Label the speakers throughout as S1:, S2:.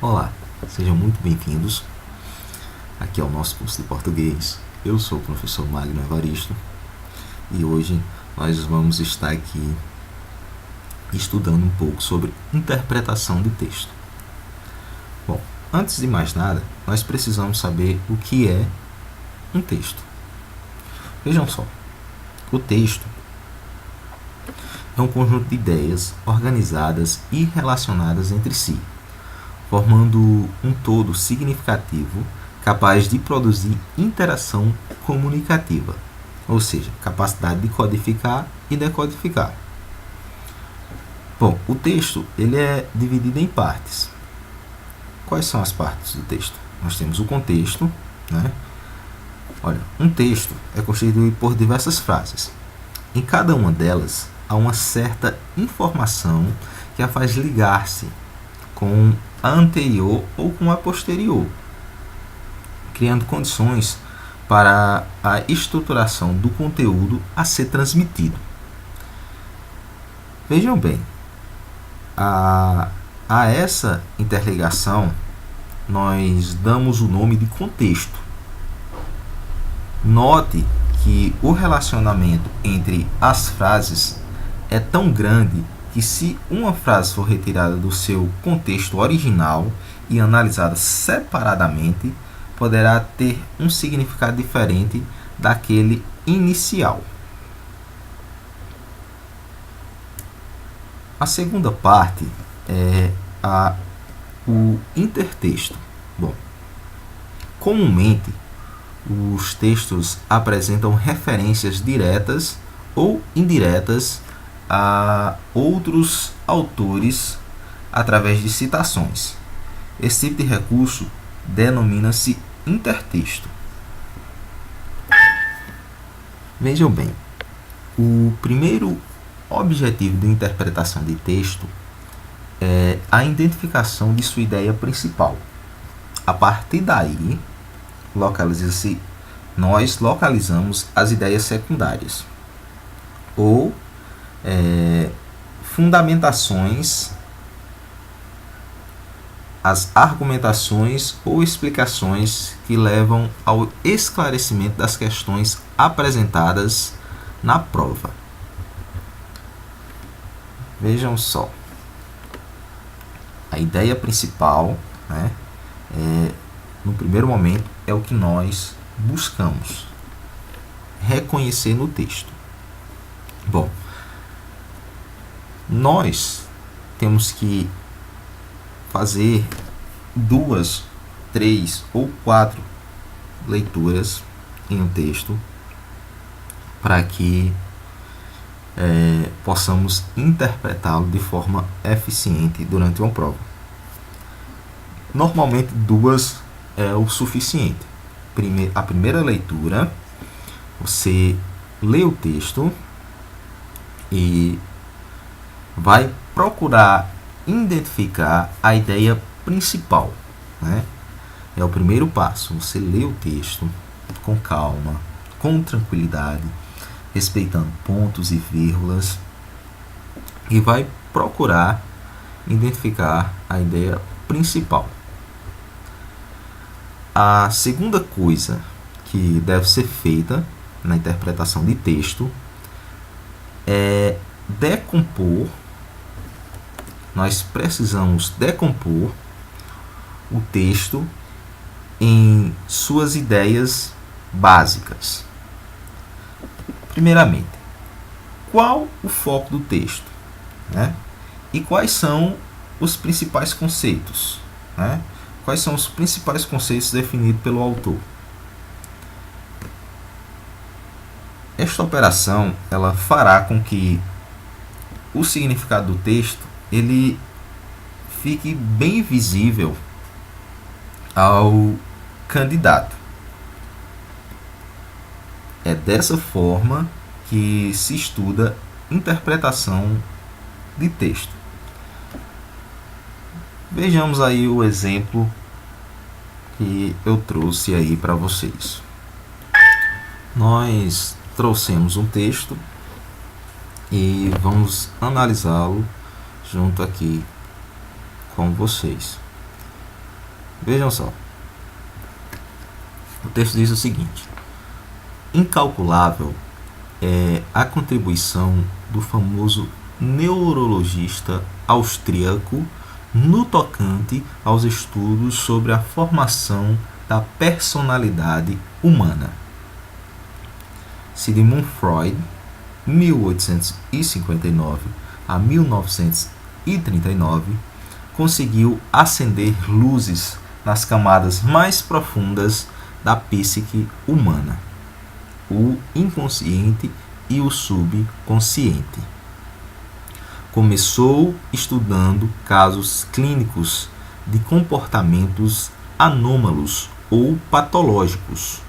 S1: Olá, sejam muito bem-vindos aqui ao nosso curso de português. Eu sou o professor Magno Evaristo e hoje nós vamos estar aqui estudando um pouco sobre interpretação de texto. Bom, antes de mais nada, nós precisamos saber o que é um texto. Vejam só, o texto é um conjunto de ideias organizadas e relacionadas entre si, formando um todo significativo capaz de produzir interação comunicativa, ou seja, capacidade de codificar e decodificar. Bom, o texto ele é dividido em partes. Quais são as partes do texto? Nós temos o contexto, né? Olha, um texto é constituído por diversas frases. Em cada uma delas há uma certa informação que a faz ligar-se com a anterior ou com a posterior, criando condições para a estruturação do conteúdo a ser transmitido. Vejam bem, a essa interligação nós damos o nome de contexto. Note que o relacionamento entre as frases é tão grande que, se uma frase for retirada do seu contexto original e analisada separadamente, poderá ter um significado diferente daquele inicial. A segunda parte é o intertexto. Bom, comumente os textos apresentam referências diretas ou indiretas a outros autores através de citações. Esse tipo de recurso denomina-se intertexto. Vejam bem, o primeiro objetivo de interpretação de texto é a identificação de sua ideia principal. A partir daí, nós localizamos as ideias secundárias ou fundamentações, as argumentações ou explicações que levam ao esclarecimento das questões apresentadas na prova. Vejam só, a ideia principal, né, no primeiro momento, é o que nós buscamos reconhecer no texto. Bom, nós temos que fazer 2, 3 ou 4 leituras em um texto para que possamos interpretá-lo de forma eficiente durante uma prova. Normalmente 2 é o suficiente. A primeira leitura, você lê o texto e vai procurar identificar a ideia principal, né? É o primeiro passo. Você lê o texto com calma, com tranquilidade, respeitando pontos e vírgulas, e vai procurar identificar a ideia principal. A segunda coisa que deve ser feita na interpretação de texto é decompor. Nós precisamos decompor o texto em suas ideias básicas. Primeiramente, qual o foco do texto, né? E quais são os principais conceitos, né? Quais são os principais conceitos definidos pelo autor? Esta operação ela fará com que o significado do texto ele fique bem visível ao candidato. É dessa forma que se estuda interpretação de texto. Vejamos aí o exemplo que eu trouxe aí para vocês. Nós trouxemos um texto e vamos analisá-lo junto aqui com vocês. Vejam só. O texto diz o seguinte: incalculável é a contribuição do famoso neurologista austríaco no tocante aos estudos sobre a formação da personalidade humana. Sigmund Freud, 1859 a 1939, conseguiu acender luzes nas camadas mais profundas da psique humana, o inconsciente e o subconsciente. Começou estudando casos clínicos de comportamentos anômalos ou patológicos,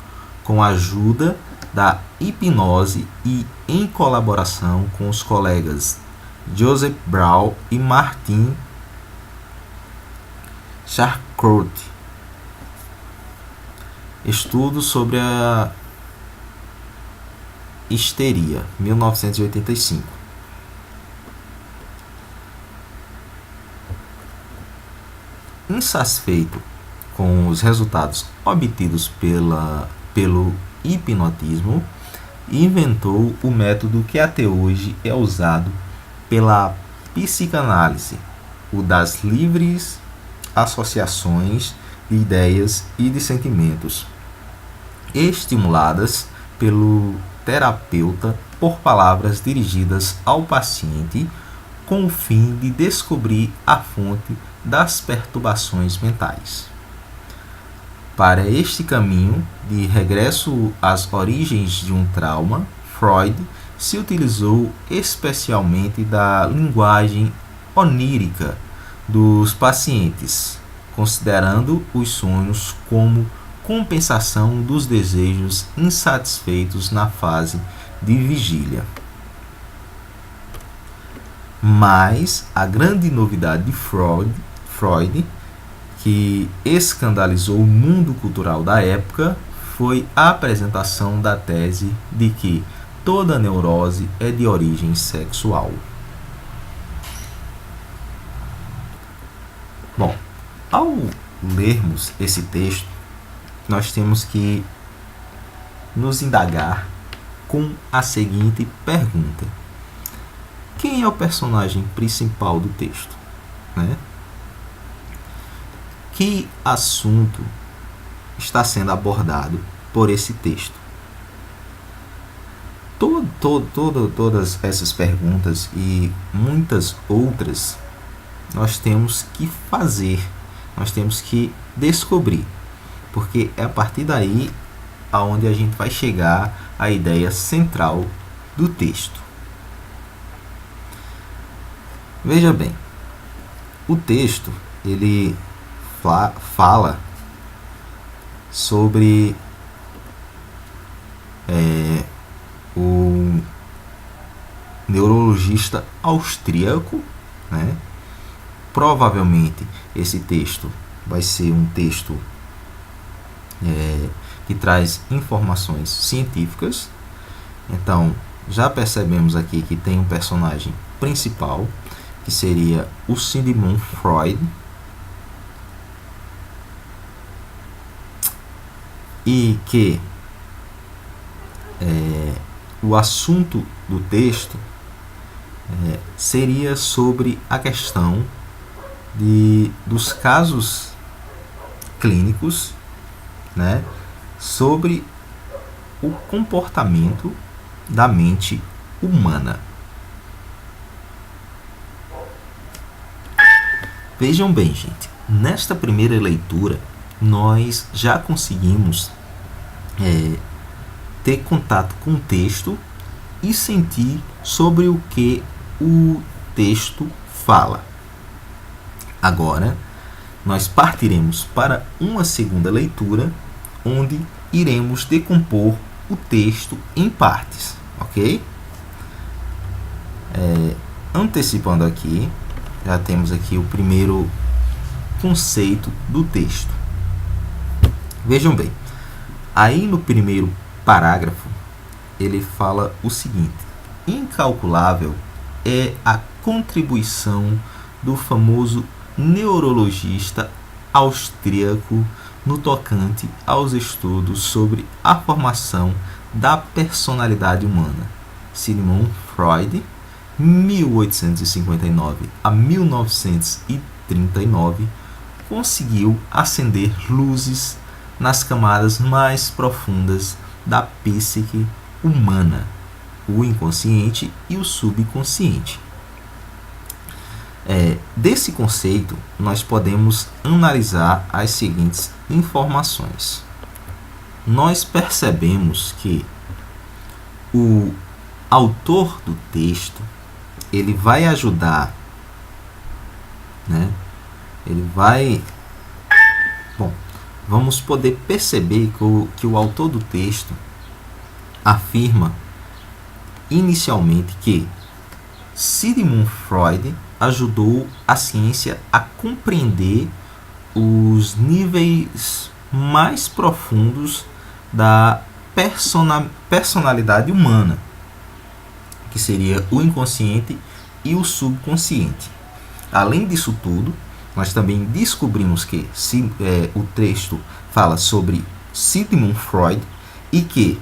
S1: com a ajuda da hipnose e em colaboração com os colegas Joseph Braun e Martin Charcot. Estudo sobre a histeria, 1985. Insatisfeito com os resultados obtidos pelo hipnotismo, inventou o método que até hoje é usado pela psicanálise, o das livres associações de ideias e de sentimentos, estimuladas pelo terapeuta por palavras dirigidas ao paciente, com o fim de descobrir a fonte das perturbações mentais. Para este caminho de regresso às origens de um trauma, Freud se utilizou especialmente da linguagem onírica dos pacientes, considerando os sonhos como compensação dos desejos insatisfeitos na fase de vigília. Mas a grande novidade de Freud, que escandalizou o mundo cultural da época, foi a apresentação da tese de que toda neurose é de origem sexual. Bom, ao lermos esse texto, nós temos que nos indagar com a seguinte pergunta: quem é o personagem principal do texto? Que assunto está sendo abordado por esse texto? Todas essas perguntas e muitas outras nós temos que fazer, nós temos que descobrir, porque é a partir daí aonde a gente vai chegar à ideia central do texto. Veja bem, o texto ele fala sobre o neurologista austríaco, Provavelmente esse texto vai ser um texto que traz informações científicas. Então, já percebemos aqui que tem um personagem principal, que seria o Sigmund Freud, e que o assunto do texto seria sobre a questão dos casos clínicos, sobre o comportamento da mente humana. Vejam bem, gente, nesta primeira leitura nós já conseguimos ter contato com o texto e sentir sobre o que o texto fala. Agora, nós partiremos para uma segunda leitura, onde iremos decompor o texto em partes, ok? Antecipando aqui, já temos aqui o primeiro conceito do texto. Vejam bem, aí no primeiro parágrafo, ele fala o seguinte: incalculável é a contribuição do famoso neurologista austríaco no tocante aos estudos sobre a formação da personalidade humana. Sigmund Freud, 1859 a 1939, conseguiu acender luzes nas camadas mais profundas da psique humana, o inconsciente e o subconsciente. Desse conceito, nós podemos analisar as seguintes informações. Nós percebemos que o autor do texto, ele vai ajudar, né? Vamos poder perceber que o autor do texto afirma inicialmente que Sigmund Freud ajudou a ciência a compreender os níveis mais profundos da personalidade humana, que seria o inconsciente e o subconsciente. Além disso tudo, nós também descobrimos que o texto fala sobre Sigmund Freud e que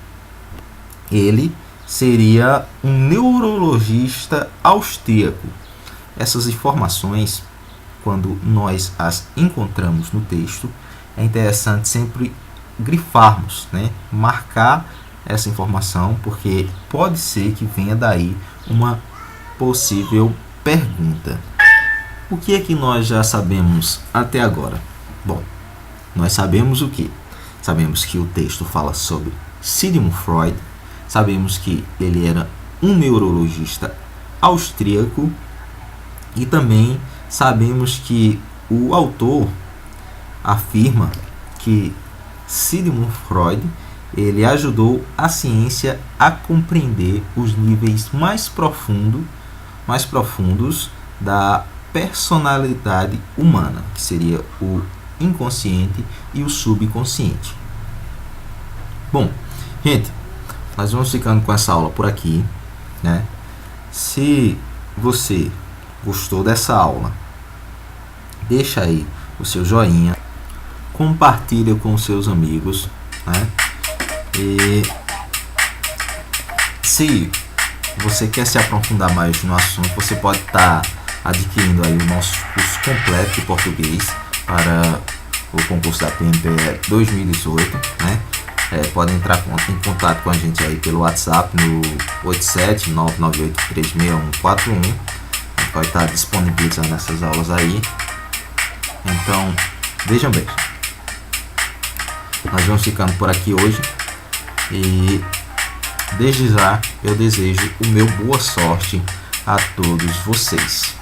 S1: ele seria um neurologista austríaco. Essas informações, quando nós as encontramos no texto, é interessante sempre grifarmos, né? Marcar essa informação, porque pode ser que venha daí uma possível pergunta. O que é que nós já sabemos até agora? Bom, nós sabemos o que? Sabemos que o texto fala sobre Sigmund Freud, sabemos que ele era um neurologista austríaco e também sabemos que o autor afirma que Sigmund Freud ele ajudou a ciência a compreender os níveis mais profundos da personalidade humana, que seria o inconsciente e o subconsciente. Bom, gente, nós vamos ficando com essa aula por aqui, né? Se você gostou dessa aula, deixa aí o seu joinha, compartilha com seus amigos, né? E se você quer se aprofundar mais no assunto, você pode estar adquirindo aí o nosso curso completo de português para o concurso da PMPE 2018, né? Podem entrar em contato com a gente aí pelo WhatsApp no 87998361141. A gente vai estar disponibilizando essas aulas aí. Então, vejam bem, nós vamos ficando por aqui hoje e desde já eu desejo o meu boa sorte a todos vocês.